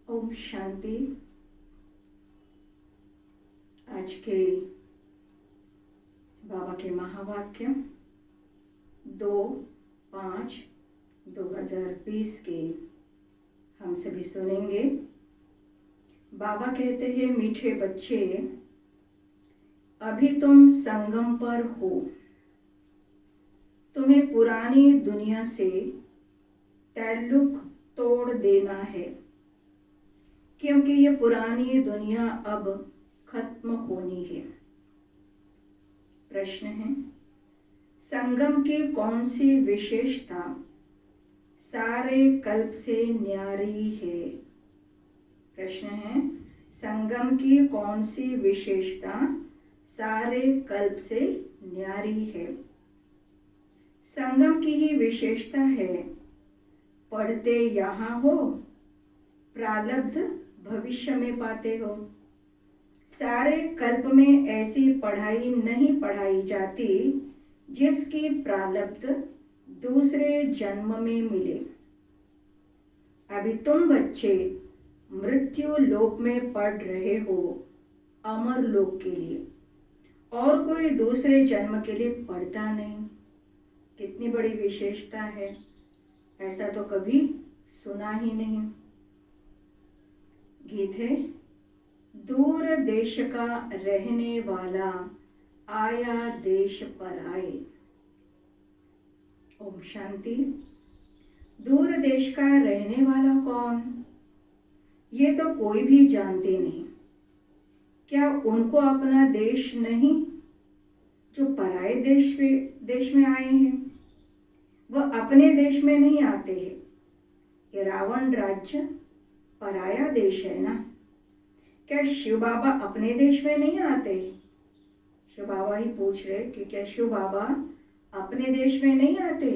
ओम शांति। आज के बाबा के महावाक्य 2/5/2020 के हम सभी सुनेंगे। बाबा कहते हैं, मीठे बच्चे, अभी तुम संगम पर हो। तुम्हें पुरानी दुनिया से ताल्लुक तोड़ देना है, क्योंकि ये पुरानी दुनिया अब खत्म होनी है। प्रश्न है, संगम की कौन सी विशेषता सारे कल्प से न्यारी है? प्रश्न है, संगम की कौन सी विशेषता सारे कल्प से न्यारी है? संगम की ही विशेषता है, पढ़ते यहाँ हो, प्रारब्ध भविष्य में पाते हो। सारे कल्प में ऐसी पढ़ाई नहीं पढ़ाई जाती जिसकी प्रारब्ध दूसरे जन्म में मिले। अभी तुम बच्चे मृत्यु लोक में पढ़ रहे हो, अमर लोक के लिए, और कोई दूसरे जन्म के लिए पढ़ता नहीं। कितनी बड़ी विशेषता है, ऐसा तो कभी सुना ही नहीं। गीत है, दूर देश का रहने वाला आया देश पर आए। ओम शांति। दूर देश का रहने वाला कौन? ये तो कोई भी जानते नहीं। क्या उनको अपना देश नहीं? जो पराये देश में आए हैं वह अपने देश में नहीं आते हैं। ये रावण राज्य पराया देश है ना। क्या शिव बाबा अपने देश में नहीं आते? शिव बाबा ही पूछ रहे कि क्या शिव बाबा अपने देश में नहीं आते।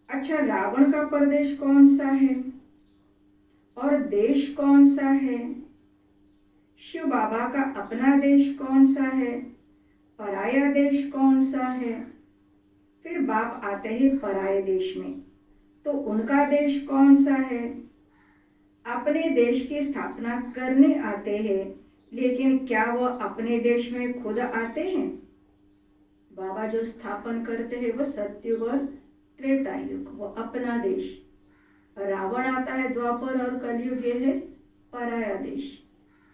अच्छा, रावण का प्रदेश कौन सा है और देश कौन सा है? शिव बाबा का अपना देश कौन सा है, पराया देश कौन सा है? फिर बाप आते हैं पराये देश में, तो उनका देश कौन सा है? अपने देश की स्थापना करने आते हैं, लेकिन क्या वो अपने देश में खुद आते हैं? बाबा जो स्थापन करते हैं वो सतयुग और त्रेता युग, वो अपना देश। रावण आता है द्वापर और कलयुग, ये है पराया देश।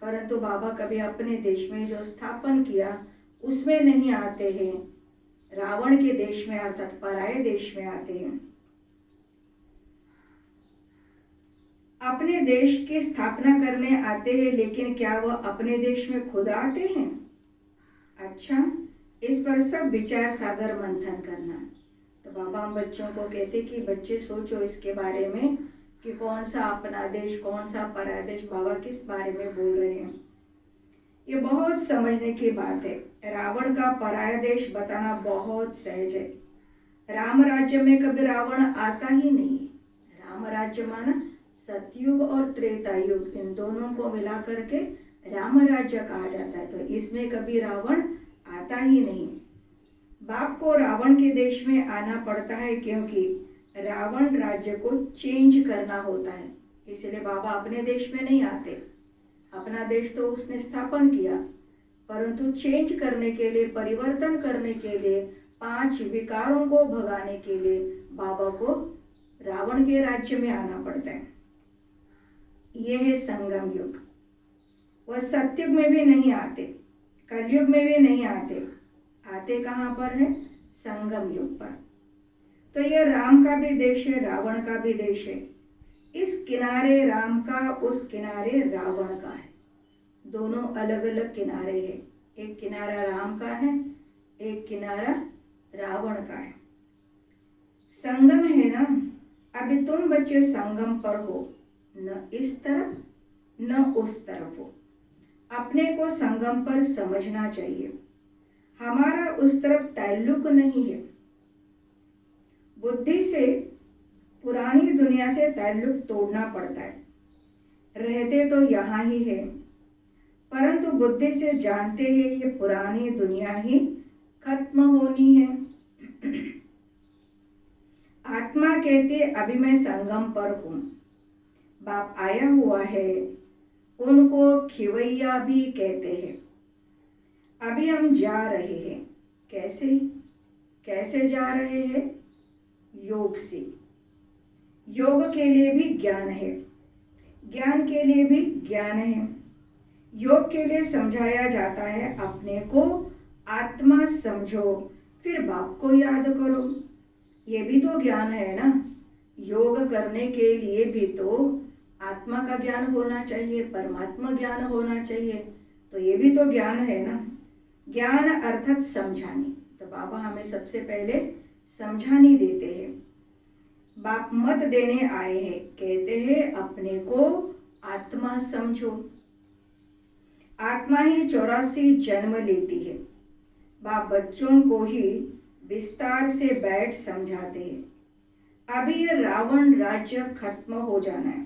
परंतु बाबा कभी अपने देश में जो स्थापन किया उसमें नहीं आते हैं, रावण के देश में अर्थात पराये देश में आते हैं। अपने देश की स्थापना करने आते हैं, लेकिन क्या वह अपने देश में खुद आते हैं? अच्छा, इस पर सब विचार सागर मंथन करना। तो बाबा हम बच्चों को कहते कि बच्चे सोचो इसके बारे में कि कौन सा अपना देश, कौन सा पराया देश, बाबा किस बारे में बोल रहे हैं। ये बहुत समझने की बात है। रावण का पराया देश बताना बहुत सहज है। राम राज्य में कभी रावण आता ही नहीं। राम राज्य माना सतयुग और त्रेता युग, इन दोनों को मिला करके राम राज्य कहा जाता है। तो इसमें कभी रावण आता ही नहीं। बाप को रावण के देश में आना पड़ता है, क्योंकि रावण राज्य को चेंज करना होता है। इसलिए बाबा अपने देश में नहीं आते। अपना देश तो उसने स्थापन किया, परंतु चेंज करने के लिए, परिवर्तन करने के लिए, 5 विकारों को भगाने के लिए बाबा को रावण के राज्य में आना पड़ता है। यह है संगम युग। वह सतयुग में भी नहीं आते, कलयुग में भी नहीं आते। आते कहाँ पर है? संगम युग पर। तो यह राम का भी देश है, रावण का भी देश है। इस किनारे राम का, उस किनारे रावण का है। दोनों अलग अलग किनारे हैं। एक किनारा राम का है, एक किनारा रावण का है। संगम है ना। अभी तुम बच्चे संगम पर हो, न इस तरफ न उस तरफ हो। अपने को संगम पर समझना चाहिए। हमारा उस तरफ ताल्लुक नहीं है। बुद्धि से पुरानी दुनिया से ताल्लुक तोड़ना पड़ता है। रहते तो यहाँ ही है, परंतु बुद्धि से जानते हैं ये पुरानी दुनिया ही खत्म होनी है। आत्मा कहते अभी मैं संगम पर हूँ। बाप आया हुआ है, उनको खिवैया भी कहते हैं। अभी हम जा रहे हैं। कैसे? कैसे जा रहे हैं? योग से। योग के लिए भी ज्ञान है, ज्ञान के लिए भी ज्ञान है। योग के लिए समझाया जाता है अपने को आत्मा समझो, फिर बाप को याद करो। ये भी तो ज्ञान है ना। योग करने के लिए भी तो आत्मा का ज्ञान होना चाहिए, परमात्मा ज्ञान होना चाहिए। तो ये भी तो ज्ञान है ना। ज्ञान अर्थात समझानी। तो बाबा हमें सबसे पहले समझानी देते हैं। बाप मत देने आए हैं, कहते हैं अपने को आत्मा समझो। आत्मा ही 84 जन्म लेती है। बाप बच्चों को ही विस्तार से बैठ समझाते हैं। अभी ये रावण राज्य खत्म हो जाना है।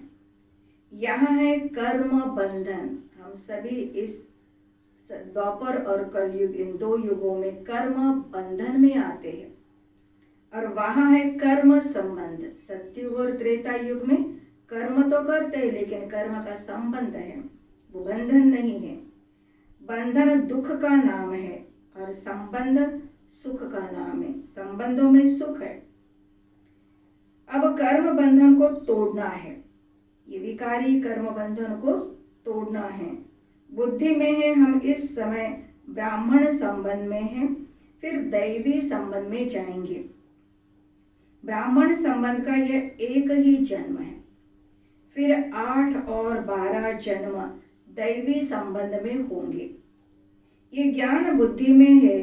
यहाँ है कर्म बंधन। हम सभी इस द्वापर और कलयुग, इन 2 युगों में कर्म बंधन में आते हैं। और वहाँ है कर्म संबंध। सतयुग और त्रेता युग में कर्म तो करते हैं, लेकिन कर्म का संबंध है, वो बंधन नहीं है। बंधन दुख का नाम है और संबंध सुख का नाम है। संबंधों में सुख है। अब कर्म बंधन को तोड़ना है। ये विकारी कर्म बंधन को तोड़ना है। बुद्धि में है हम इस समय ब्राह्मण संबंध में हैं, फिर दैवी संबंध में जाएंगे। ब्राह्मण संबंध का यह एक ही जन्म है, फिर 8 और 12 जन्म दैवी संबंध में होंगे। ये ज्ञान बुद्धि में है,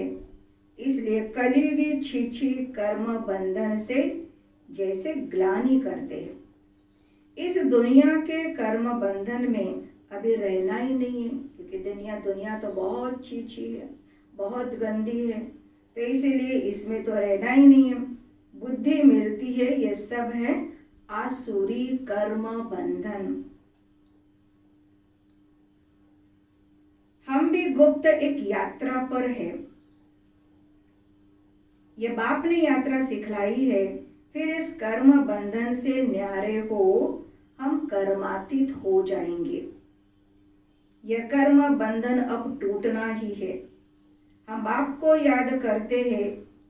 इसलिए कलयुगी छीछी कर्म बंधन से जैसे ग्लानि करते हैं। इस दुनिया के कर्म बंधन में अभी रहना ही नहीं है, क्योंकि दुनिया तो बहुत छीछी है, बहुत गंदी है। तो इसीलिए इसमें तो रहना ही नहीं है। बुद्धि मिलती है, ये सब है आसुरी कर्म बंधन। हम भी गुप्त एक यात्रा पर है। ये बाप ने यात्रा सिखलाई है। फिर इस कर्म बंधन से न्यारे हो हम कर्मातीत हो जाएंगे। यह कर्म बंधन अब टूटना ही है। हम बाप को याद करते हैं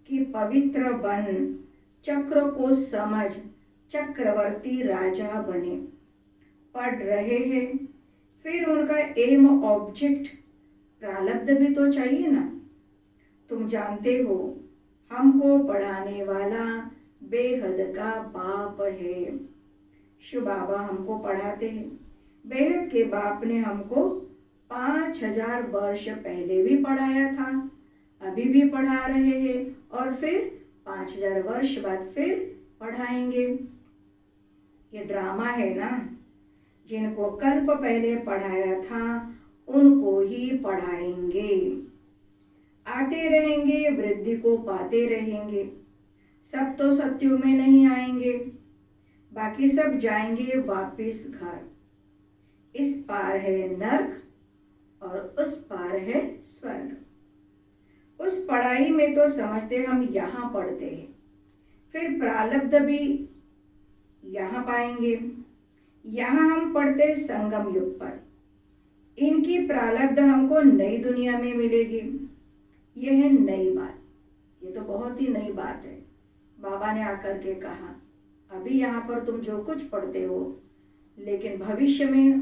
कि पवित्र बन, चक्र को समझ, चक्रवर्ती राजा बने। पढ़ रहे हैं, फिर उनका एम ऑब्जेक्ट प्रारब्ध भी तो चाहिए ना। तुम जानते हो हमको पढ़ाने वाला बेहद का बाप है। शिव बाबा हमको पढ़ाते हैं। बेहद के बाप ने हमको 5000 वर्ष पहले भी पढ़ाया था, अभी भी पढ़ा रहे हैं और फिर 5000 वर्ष बाद फिर पढ़ाएंगे। ये ड्रामा है ना। जिनको कल्प पहले पढ़ाया था उनको ही पढ़ाएंगे। आते रहेंगे, वृद्धि को पाते रहेंगे। सब तो सत्युग में नहीं आएंगे, बाकी सब जाएंगे वापिस घर। इस पार है नर्क और उस पार है स्वर्ग। उस पढ़ाई में तो समझते हम यहाँ पढ़ते हैं, फिर प्रारब्ध भी यहाँ पाएंगे। यहाँ हम पढ़ते संगम युग पर। इनकी प्रारब्ध हमको नई दुनिया में मिलेगी। यह है नई बात। ये तो बहुत ही नई बात है। बाबा ने आकर के कहा अभी यहाँ पर तुम जो कुछ पढ़ते हो, लेकिन भविष्य में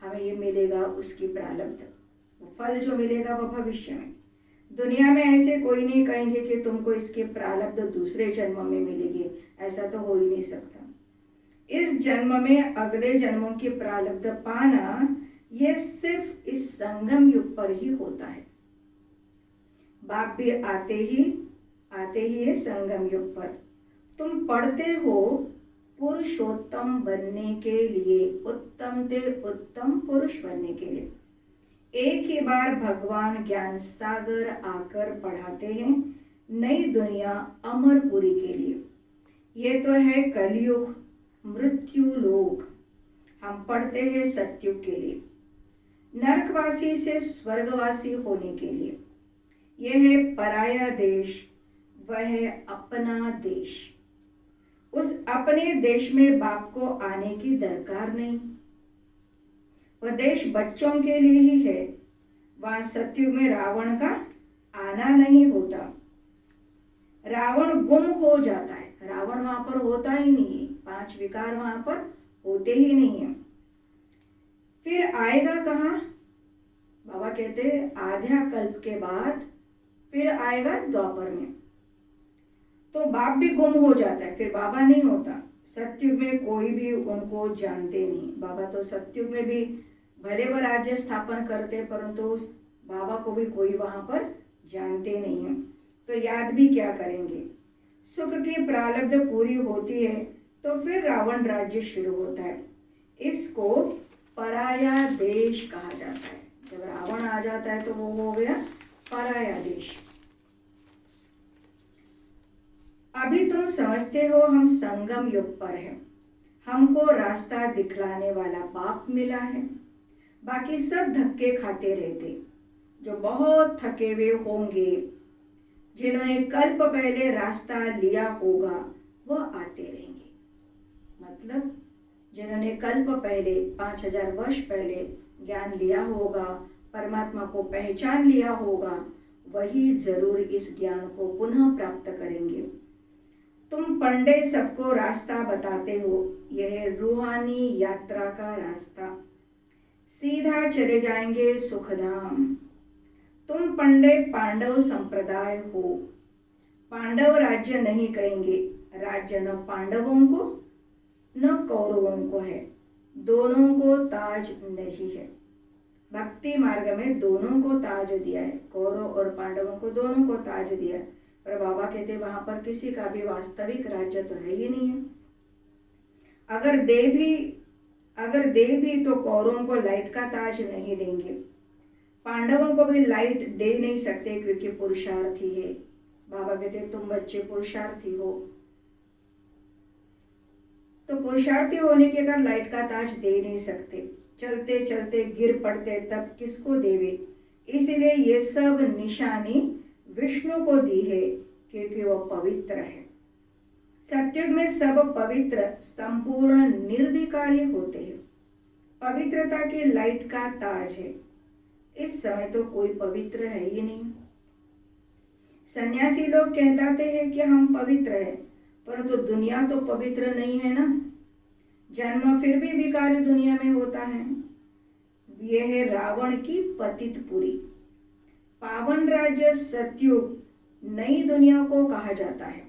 हमें ये मिलेगा उसकी प्रारब्ध। वो फल जो मिलेगा वो भविष्य में। दुनिया में ऐसे कोई नहीं कहेंगे कि तुमको इसकी प्रारब्ध दूसरे जन्म में मिलेगी। ऐसा तो हो ही नहीं सकता। इस जन्म में अगले जन्मों की प्रारब्ध पाना ये सिर्फ इस संगम युग पर ही होता है। बाप भी आते ही है संगम युग पर। तुम पढ़ते हो पुरुषोत्तम बनने के लिए, उत्तम ते उत्तम पुरुष बनने के लिए। एक ही बार भगवान ज्ञान सागर आकर पढ़ाते हैं नई दुनिया अमरपुरी के लिए। ये तो है कलयुग, मृत्यु लोक। हम पढ़ते हैं सत्युग के लिए, नरकवासी से स्वर्गवासी होने के लिए। यह है पराया देश, वह है अपना देश। उस अपने देश में बाप को आने की दरकार नहीं। वह देश बच्चों के लिए ही है। वहां सत्युग में रावण का आना नहीं होता। रावण गुम हो जाता है। रावण वहां पर होता ही नहीं है। 5 विकार वहां पर होते ही नहीं है। फिर आएगा कहाँ? बाबा कहते आध्या कल्प के बाद फिर आएगा द्वापर में। तो बाप भी गुम हो जाता है, फिर बाबा नहीं होता। सत्युग में कोई भी उनको जानते नहीं। बाबा तो सत्युग में भी भले वो राज्य स्थापन करते, परंतु बाबा को भी कोई वहां पर जानते नहीं है। तो याद भी क्या करेंगे। सुख की प्रारब्ध पूरी होती है तो फिर रावण राज्य शुरू होता है। इसको पराया देश कहा जाता है। जब रावण आ जाता है तो वो हो गया पराया देश। अभी तुम समझते हो हम संगम युग पर हैं। हमको रास्ता दिखलाने वाला बाप मिला है। बाकी सब धक्के खाते रहते। जो बहुत थके हुए होंगे, जिन्होंने कल्प पहले रास्ता लिया होगा, वो आते रहेंगे। मतलब जिन्होंने कल्प पहले 5000 वर्ष पहले ज्ञान लिया होगा, परमात्मा को पहचान लिया होगा, वही जरूर इस ज्ञान को पुनः प्राप्त करेंगे। तुम पंडे सबको रास्ता बताते हो। यह रूहानी यात्रा का रास्ता, सीधा चले जाएंगे सुखधाम। तुम पंडे पांडव संप्रदाय हो। पांडव राज्य नहीं कहेंगे। राज्य न पांडवों को न कौरवों को है। दोनों को ताज नहीं है। भक्ति मार्ग में दोनों को ताज दिया है। कौरव और पांडवों को दोनों को ताज दिया है। पर बाबा कहते वहां पर किसी का भी वास्तविक राज्य तो है ही नहीं है। अगर दे भी तो कौरवों को लाइट का ताज नहीं देंगे। पांडवों को भी लाइट दे नहीं सकते क्योंकि पुरुषार्थी है। बाबा कहते तुम बच्चे पुरुषार्थी हो, तो पुरुषार्थी होने के अगर लाइट का ताज दे नहीं सकते, चलते चलते गिर पड़ते तब किसको देवे। इसीलिए ये सब निशानी विष्णु को दी है क्योंकि वह पवित्र है। सतयुग में सब पवित्र संपूर्ण निर्विकारी होते हैं, पवित्रता की लाइट का ताज है। इस समय तो कोई पवित्र है ही नहीं। सन्यासी लोग कहलाते हैं कि हम पवित्र हैं, परंतु दुनिया तो पवित्र नहीं है ना। जन्म फिर भी विकारी दुनिया में होता है। यह है रावण की पतितपुरी। पावन राज्य सतयुग नई दुनिया को कहा जाता है।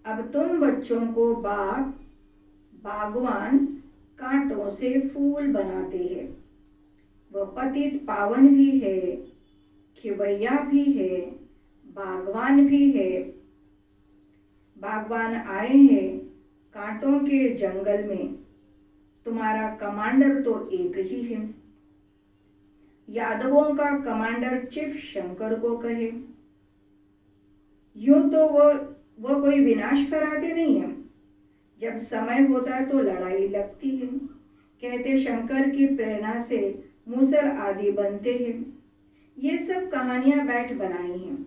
अब तुम बच्चों को बागवान कांटों से फूल बनाते हैं। वह पतित पावन भी है, खिवैया भी है, बागवान भी है। बागवान आए हैं कांटों के जंगल में, तुम्हारा कमांडर तो एक ही है। यादवों का कमांडर चिफ शंकर को कहे। यूं तो वो कोई विनाश कराते नहीं है, जब समय होता है तो लड़ाई लगती है। कहते शंकर की प्रेरणा से मूसल आदि बनते हैं। ये सब कहानियां बैठ बनाई हैं।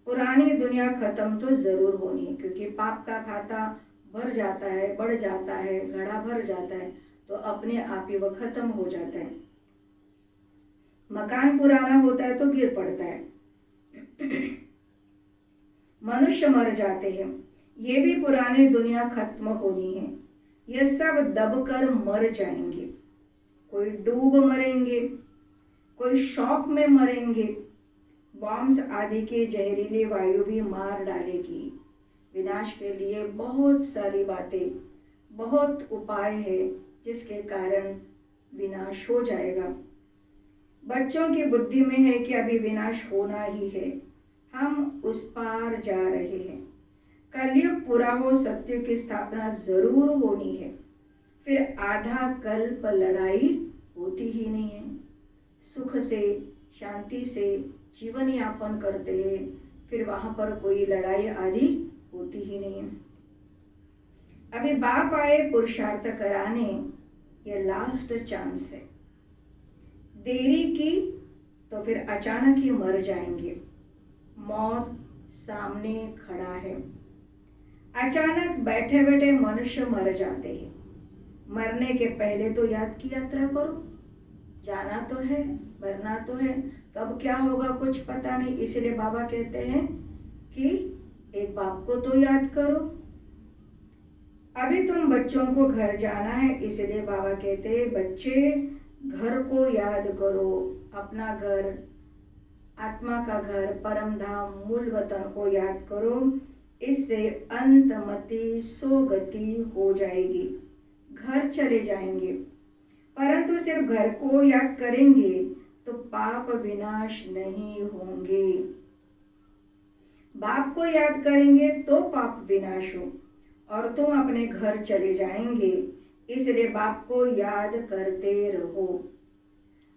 पुरानी दुनिया खत्म तो जरूर होनी है, क्योंकि पाप का खाता भर जाता है, बढ़ जाता है, घड़ा भर जाता है, तो अपने आप ही वह खत्म हो जाता है। मकान पुराना होता है तो गिर पड़ता है। मनुष्य मर जाते हैं, ये भी पुरानी दुनिया खत्म होनी है। ये सब दबकर मर जाएंगे। कोई डूब मरेंगे, कोई शॉक में मरेंगे। बॉम्ब्स आदि के जहरीली वायु भी मार डालेगी। विनाश के लिए बहुत सारी बातें, बहुत उपाय है जिसके कारण विनाश हो जाएगा। बच्चों की बुद्धि में है कि अभी विनाश होना ही है, हम उस पार जा रहे हैं। कलयुग पूरा हो, सत्युग की स्थापना जरूर होनी है। फिर आधा कल्प लड़ाई होती ही नहीं है। सुख से शांति से जीवन यापन करते हैं, फिर वहां पर कोई लड़ाई आदि होती ही नहीं है। अभी बाप आए पुरुषार्थ कराने, ये लास्ट चांस है। देरी की तो फिर अचानक ही मर जाएंगे। मौत सामने खड़ा है। अचानक बैठे बैठे मनुष्य मर जाते हैं। मरने के पहले तो याद की यात्रा करो। जाना तो है, मरना तो है, कब क्या होगा कुछ पता नहीं। इसलिए बाबा कहते हैं कि एक बाप को तो याद करो। अभी तुम बच्चों को घर जाना है, इसलिए बाबा कहते हैं बच्चे घर को याद करो। अपना घर, आत्मा का घर, परम धाम, मूल वतन को याद करो। इससे अंतमति सोगति हो जाएगी, घर चले जाएंगे। परंतु सिर्फ घर को याद करेंगे तो पाप विनाश नहीं होंगे। बाप को याद करेंगे तो पाप विनाश हो, और तुम अपने घर चले जाएंगे। इसलिए बाप को याद करते रहो।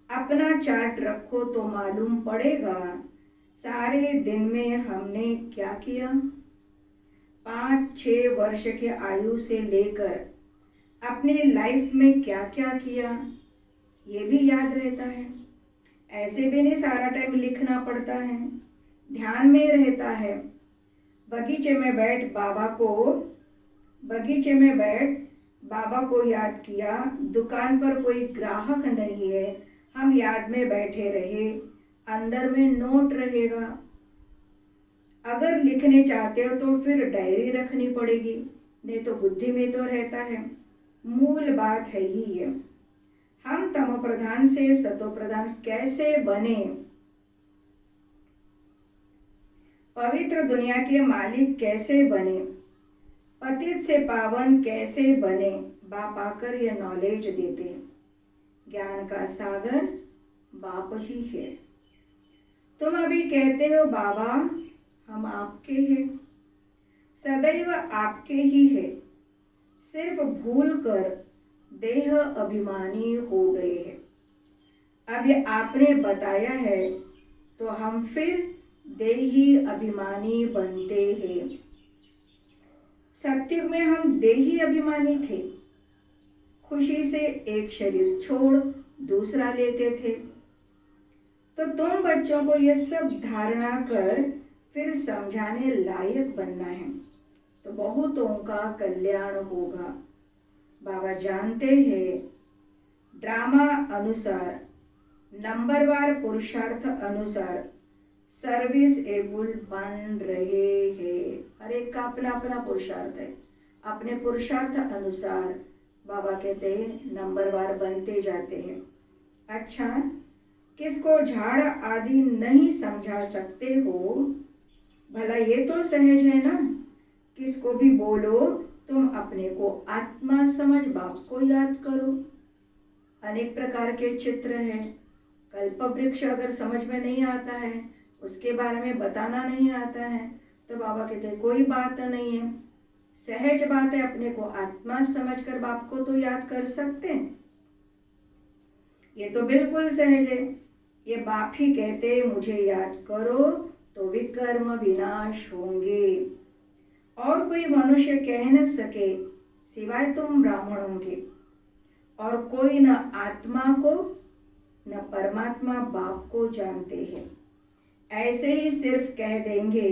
अपना चार्ट रखो तो मालूम पड़ेगा सारे दिन में हमने क्या किया। 5-6 वर्ष के आयु से लेकर अपने लाइफ में क्या क्या किया, ये भी याद रहता है। ऐसे भी नहीं सारा टाइम लिखना पड़ता है, ध्यान में रहता है। बगीचे में बैठ बाबा को याद किया। दुकान पर कोई ग्राहक नहीं है, हम याद में बैठे रहे, अंदर में नोट रहेगा। अगर लिखने चाहते हो तो फिर डायरी रखनी पड़ेगी, नहीं तो बुद्धि में तो रहता है। मूल बात है ही ये, हम तमो प्रधान से सतो प्रधान कैसे बने, पवित्र दुनिया के मालिक कैसे बने, पतित से पावन कैसे बने। बाप आकर ये नॉलेज देते हैं। ज्ञान का सागर बाप ही है। तुम अभी कहते हो बाबा हम आपके हैं, सदैव आपके ही है, सिर्फ भूल कर देह अभिमानी हो गए हैं। अब ये आपने बताया है तो हम फिर देही अभिमानी बनते हैं। सत्युग में हम देही अभिमानी थे, खुशी से एक शरीर छोड़ दूसरा लेते थे। तो तुम बच्चों को ये सब धारणा कर फिर समझाने लायक बनना है, तो बहुतों का कल्याण होगा। बाबा जानते हैं ड्रामा अनुसार, नंबरवार पुरुषार्थ अनुसार सर्विस एबल बन रहे हैं। हर एक का अपना अपना पुरुषार्थ है। अपने पुरुषार्थ अनुसार बाबा कहते हैं नंबरवार बनते जाते हैं। अच्छा, किसको झाड़ आदि नहीं समझा सकते हो, भला ये तो सहज है ना। किसको भी बोलो तुम अपने को आत्मा समझ बाप को याद करो। अनेक प्रकार के चित्र हैं। कल्प वृक्ष अगर समझ में नहीं आता है, उसके बारे में बताना नहीं आता है, तो बाबा कहते हैं कोई बात नहीं है, सहज बात है। अपने को आत्मा समझकर बाप को तो याद कर सकते हैं, ये तो बिल्कुल सहज है। ये बाप ही कहते मुझे याद करो तो विकर्म विनाश होंगे। और कोई मनुष्य कह न सके सिवाय तुम ब्राह्मणों के, और कोई न आत्मा को न परमात्मा बाप को जानते हैं। ऐसे ही सिर्फ कह देंगे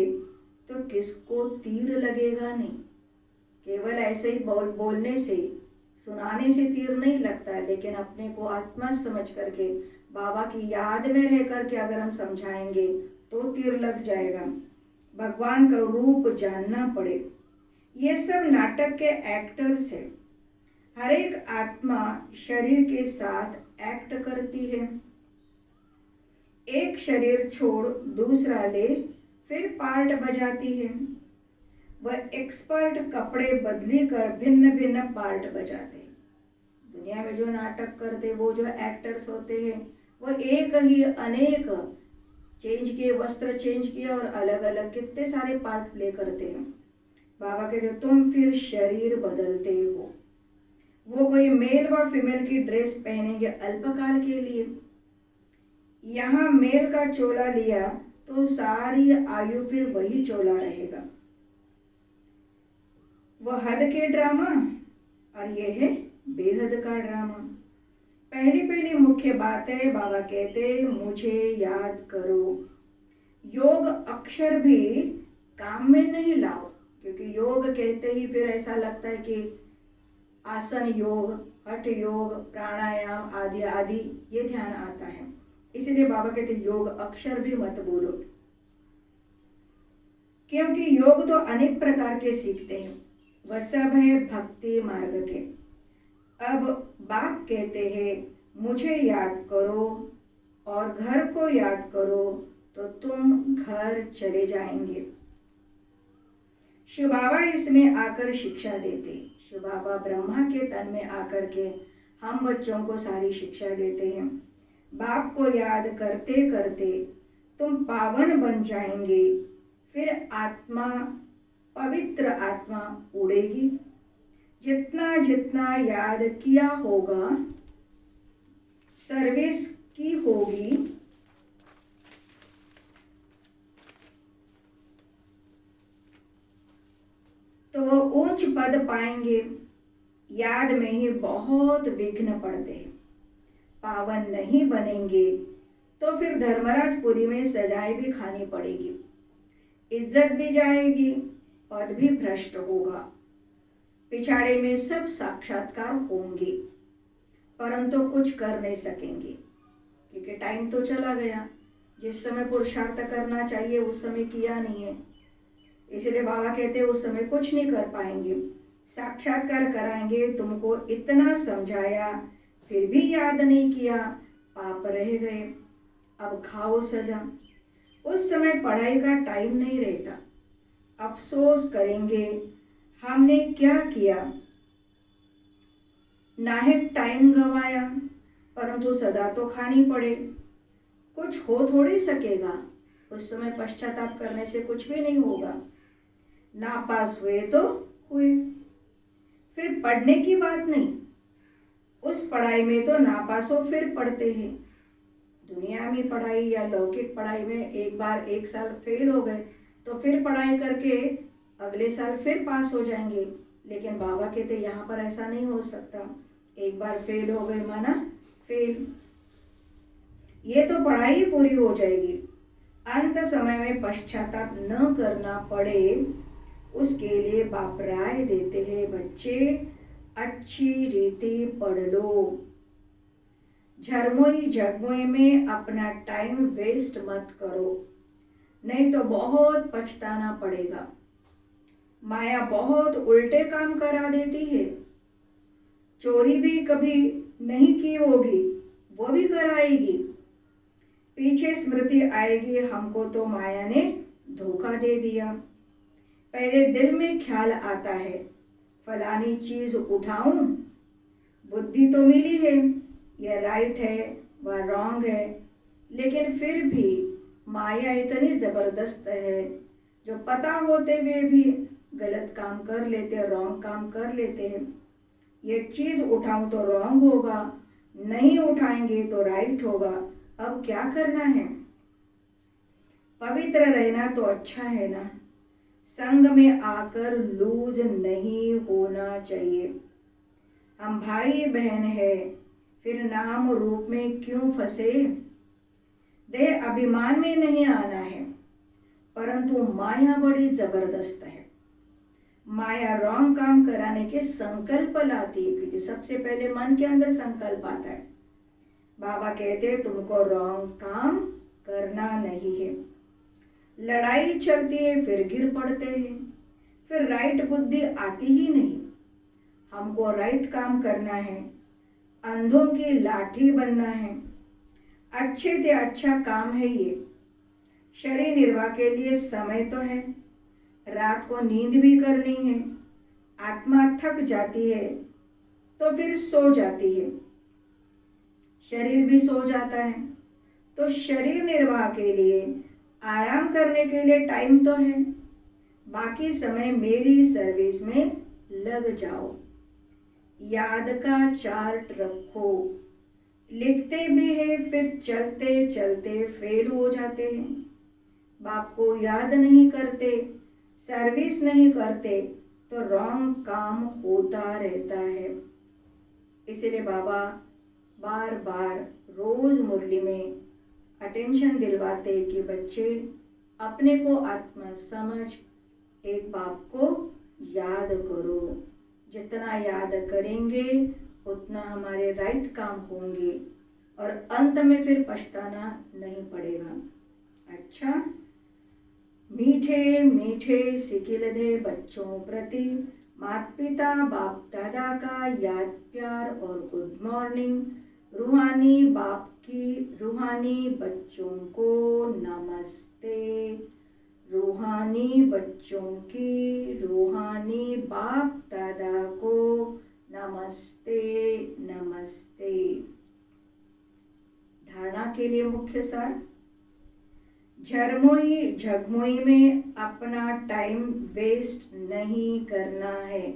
तो किसको तीर लगेगा नहीं। केवल ऐसे ही बोलने से, सुनाने से तीर नहीं लगता, लेकिन अपने को आत्मा समझ करके बाबा की याद में रह करके अगर हम समझाएंगे तो तीर लग जाएगा। भगवान का रूप जानना पड़े। ये सब नाटक के एक्टर्स है। हर एक आत्मा शरीर के साथ एक्ट करती है। एक शरीर छोड़ दूसरा ले फिर पार्ट बजाती है। वह एक्सपर्ट कपड़े बदली कर भिन्न भिन्न पार्ट बजाते हैं। दुनिया में जो नाटक करते, वो जो एक्टर्स होते हैं, वो एक ही अनेक चेंज किए, वस्त्र चेंज किए और अलग अलग कितने सारे पार्ट प्ले करते हैं। बाबा कहते तुम फिर शरीर बदलते हो। वो कोई मेल व फीमेल की ड्रेस पहनेंगे अल्पकाल के लिए। यहाँ मेल का चोला लिया तो सारी आयु फिर वही चोला रहेगा। वह हद के ड्रामा और ये है बेहद का ड्रामा। पहली मुख्य बात है, बाबा कहते मुझे याद करो। योग अक्षर भी काम में नहीं लाओ, क्योंकि योग कहते ही फिर ऐसा लगता है कि आसन योग, हठ योग, प्राणायाम आदि आदि ये ध्यान आता है। इसीलिए बाबा कहते योग अक्षर भी मत बोलो, क्योंकि योग तो अनेक प्रकार के सीखते हैं, वह सब है भक्ति मार्ग के। अब बाप कहते हैं मुझे याद करो और घर को याद करो तो तुम घर चले जाएंगे। शिव बाबा इसमें आकर शिक्षा देते। शिव बाबा ब्रह्मा के तन में आकर के हम बच्चों को सारी शिक्षा देते हैं। बाप को याद करते करते तुम पावन बन जाएंगे। फिर आत्मा, पवित्र आत्मा उड़ेगी। जितना जितना याद किया होगा, सर्विस की होगी, तो वो ऊंच पद पाएंगे। याद में ही बहुत विघ्न पड़ते हैं। पावन नहीं बनेंगे तो फिर धर्मराजपुरी में सजाएं भी खानी पड़ेगी, इज्जत भी जाएगी, पद भी भ्रष्ट होगा। पिछाड़े में सब साक्षात्कार होंगे, परंतु कुछ कर नहीं सकेंगे, क्योंकि टाइम तो चला गया। जिस समय पुरुषार्थ करना चाहिए उस समय किया नहीं है। इसलिए बाबा कहते हैं उस समय कुछ नहीं कर पाएंगे। साक्षात्कार कराएंगे, तुमको इतना समझाया फिर भी याद नहीं किया, पाप रह गए, अब खाओ सजा। उस समय पढ़ाई का टाइम नहीं रहता, अफसोस करेंगे हमने क्या किया, नाहक टाइम गंवाया, परंतु सजा तो खानी पड़े। कुछ हो थोड़ी सकेगा, उस समय पश्चाताप करने से कुछ भी नहीं होगा। नापास हुए तो हुए, फिर पढ़ने की बात नहीं, उस पढ़ाई में तो नापास हो फिर पढ़ते हैं। दुनिया में पढ़ाई या लौकिक पढ़ाई में एक बार 1 साल फेल हो गए तो फिर पढ़ाई करके अगले साल फिर पास हो जाएंगे, लेकिन बाबा कहते यहाँ पर ऐसा नहीं हो सकता। एक बार फेल हो गए माना फेल। ये तो पढ़ाई पूरी हो जाएगी, अंत समय में पश्चाताप न करना पड़े उसके लिए बाप राय देते हैं, बच्चे अच्छी रीति पढ़ लो, झरमोई झगमोई में अपना टाइम वेस्ट मत करो, नहीं तो बहुत पछताना पड़ेगा। माया बहुत उल्टे काम करा देती है। चोरी भी कभी नहीं की होगी, वो भी कराएगी। पीछे स्मृति आएगी, हमको तो माया ने धोखा दे दिया। पहले दिल में ख्याल आता है, फलानी चीज उठाऊं, बुद्धि तो मिली है, यह राइट है वह रॉन्ग है, लेकिन फिर भी माया इतनी जबरदस्त है जो पता होते हुए भी गलत काम कर लेते हैं, रॉन्ग काम कर लेते हैं। ये चीज उठाऊं तो रॉन्ग होगा, नहीं उठाएंगे तो राइट होगा। अब क्या करना है? पवित्र रहना तो अच्छा है ना, संग में आकर लूज नहीं होना चाहिए। हम भाई बहन है, फिर नाम रूप में क्यों फंसे? देह अभिमान में नहीं आना है, परंतु माया बड़ी जबरदस्त है। माया रॉन्ग काम कराने के संकल्प लाती है, क्योंकि सबसे पहले मन के अंदर संकल्प आता है। बाबा कहते तुमको रॉन्ग काम करना नहीं है। लड़ाई चलती है, फिर गिर पड़ते हैं, फिर राइट बुद्धि आती ही नहीं। हमको राइट काम करना है, अंधों की लाठी बनना है। अच्छे से अच्छा काम है ये। शरीर निर्वाह के लिए समय तो है, रात को नींद भी करनी है। आत्मा थक जाती है तो फिर सो जाती है, शरीर भी सो जाता है, तो शरीर निर्वाह के लिए, आराम करने के लिए टाइम तो है। बाकी समय मेरी सर्विस में लग जाओ। याद का चार्ट रखो। लिखते भी है, फिर चलते चलते फेल हो जाते हैं। बाप को याद नहीं करते, सर्विस नहीं करते, तो रॉन्ग काम होता रहता है। इसीलिए बाबा बार बार रोज मुरली में अटेंशन दिलवाते कि बच्चे अपने को आत्मा समझ, एक बाप को याद करो। जितना याद करेंगे उतना हमारे राइट काम होंगे और अंत में फिर पछताना नहीं पड़ेगा। अच्छा, मीठे मीठे सिकिल दे बच्चों प्रति माता पिता बाप दादा का याद प्यार और गुड मॉर्निंग। रूहानी बाप की रूहानी बच्चों को नमस्ते। रूहानी बच्चों की रूहानी बाप दादा को नमस्ते नमस्ते। धारणा के लिए मुख्य सार, झरमोई झगमोई में अपना टाइम वेस्ट नहीं करना है।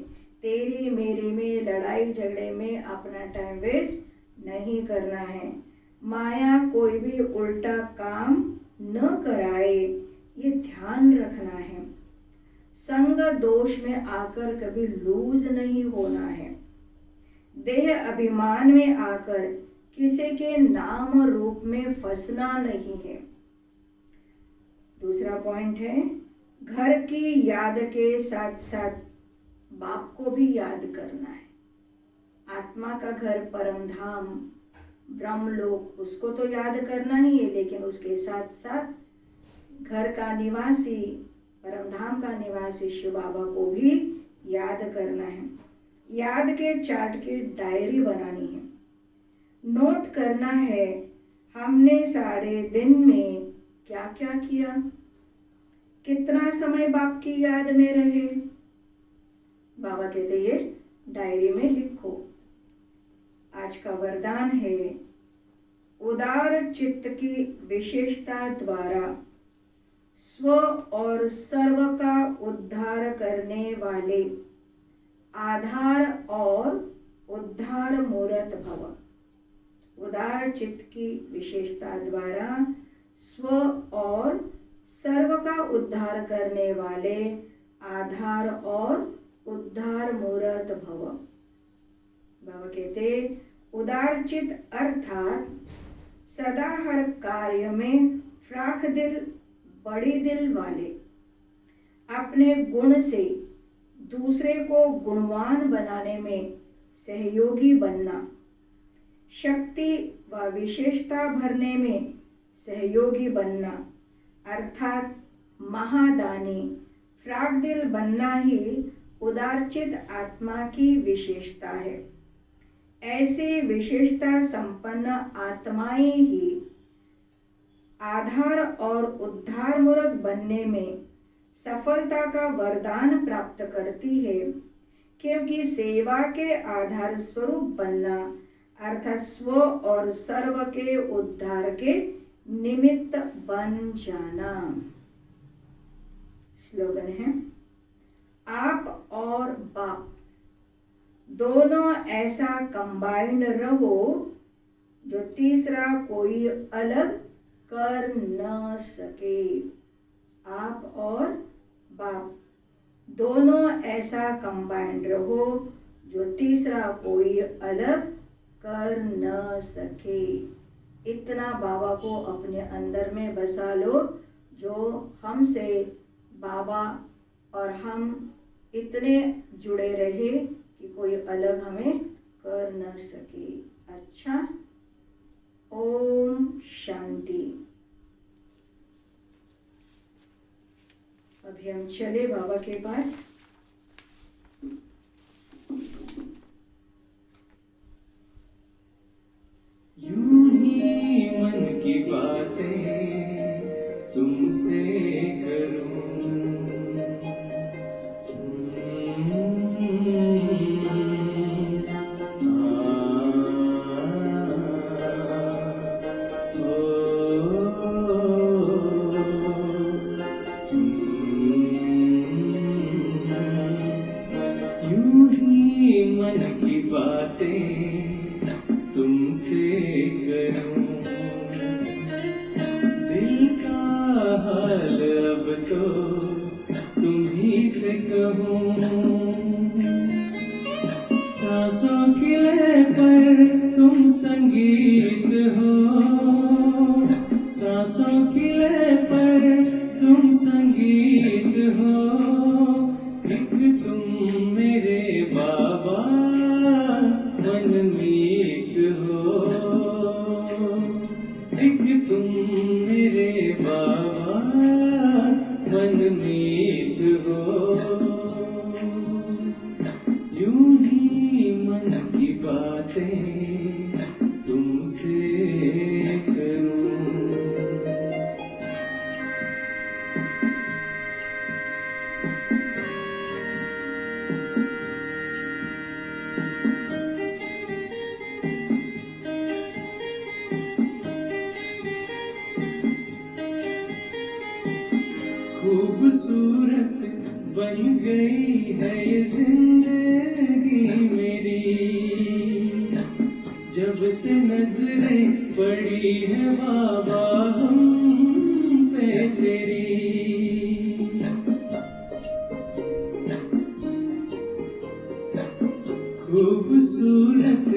तेरी मेरी में लड़ाई झगड़े में अपना टाइम वेस्ट नहीं करना है। माया कोई भी उल्टा काम न कराए, ये ध्यान रखना है। संग दोष में आकर कभी लूज नहीं होना है। देह अभिमान में आकर किसी के नाम रूप में फंसना नहीं है। दूसरा पॉइंट है, घर की याद के साथ साथ बाप को भी याद करना है। आत्मा का घर परम धाम ब्रह्मलोक, उसको तो याद करना ही है, लेकिन उसके साथ साथ घर का निवासी, परम धाम का निवासी शिव बाबा को भी याद करना है। याद के चार्ट की डायरी बनानी है। नोट करना है हमने सारे दिन में क्या क्या किया, कितना समय बाप की याद में रहे। बाबा कहते ये डायरी में लिखो। आज का वरदान है, उदार चित्त की विशेषता द्वारा स्व और सर्व का उद्धार करने वाले आधार और उद्धार मूर्त भव। उदार चित्त की विशेषता द्वारा स्व और सर्व का उद्धार करने वाले आधार और उद्धार मूर्त भव। बाबा कहते उदार चित्त अर्थात सदा हर कार्य में फ्राख दिल, बड़ी दिल वाले, अपने गुण से दूसरे को गुणवान बनाने में सहयोगी बनना, शक्ति व विशेषता भरने में सहयोगी बनना, अर्थात महादानी फ्राक दिल बनना ही उदारचित आत्मा की विशेषता है। ऐसे विशेषता संपन्न आत्माएं ही आधार और उद्धार मूर्त बनने में सफलता का वरदान प्राप्त करती है, क्योंकि सेवा के आधार स्वरूप बनना अर्थात स्व और सर्व के उद्धार के निमित्त बन जाना। स्लोगन है, आप और बाप दोनों ऐसा कंबाइंड रहो जो तीसरा कोई अलग कर न सके। आप और बाप दोनों ऐसा कंबाइंड रहो जो तीसरा कोई अलग कर न सके। इतना बाबा को अपने अंदर में बसा लो जो हमसे बाबा और हम इतने जुड़े रहे कि कोई अलग हमें कर न सके। अच्छा, ओम शांति। अभी हम चले बाबा के पास। यूं ही मन की बातें तुमसे करूं, यूं ही मन की बातें तुमसे करूं, दिल का हाल अब तो तुम्ही से कहूं। सांसों की लय पर तुम संगीत हो, सांसों की लय पर तुम संगीत हो। एक तुम मेरे बाबा मनमीत हो, एक तुम मेरे बाबा मनमीत हो। यूं ही मन की बातें तुमसे करूं। खूबसूरत बन गई है ये जिंदगी मेरी, जब से नजरें पड़ी है बाबा हम पे तेरी। खूबसूरत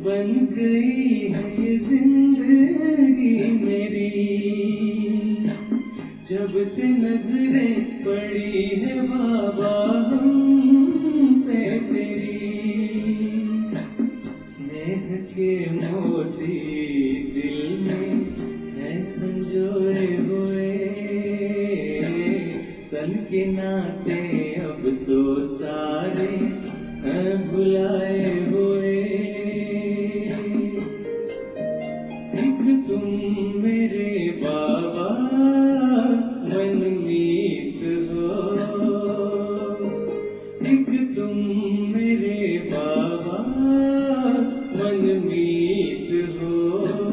बन गई है ये जिंदगी मेरी, जब से नजरें पड़ी है बाबा हम पे तेरी। स्नेह के मोती दिल में है संजोए हुए, तन के नाते अब तो सारे हैं भुलाए हुए। एक तुम मेरे बाबा मनमीत हो, एक तुम मेरे बाबा मनमीत हो।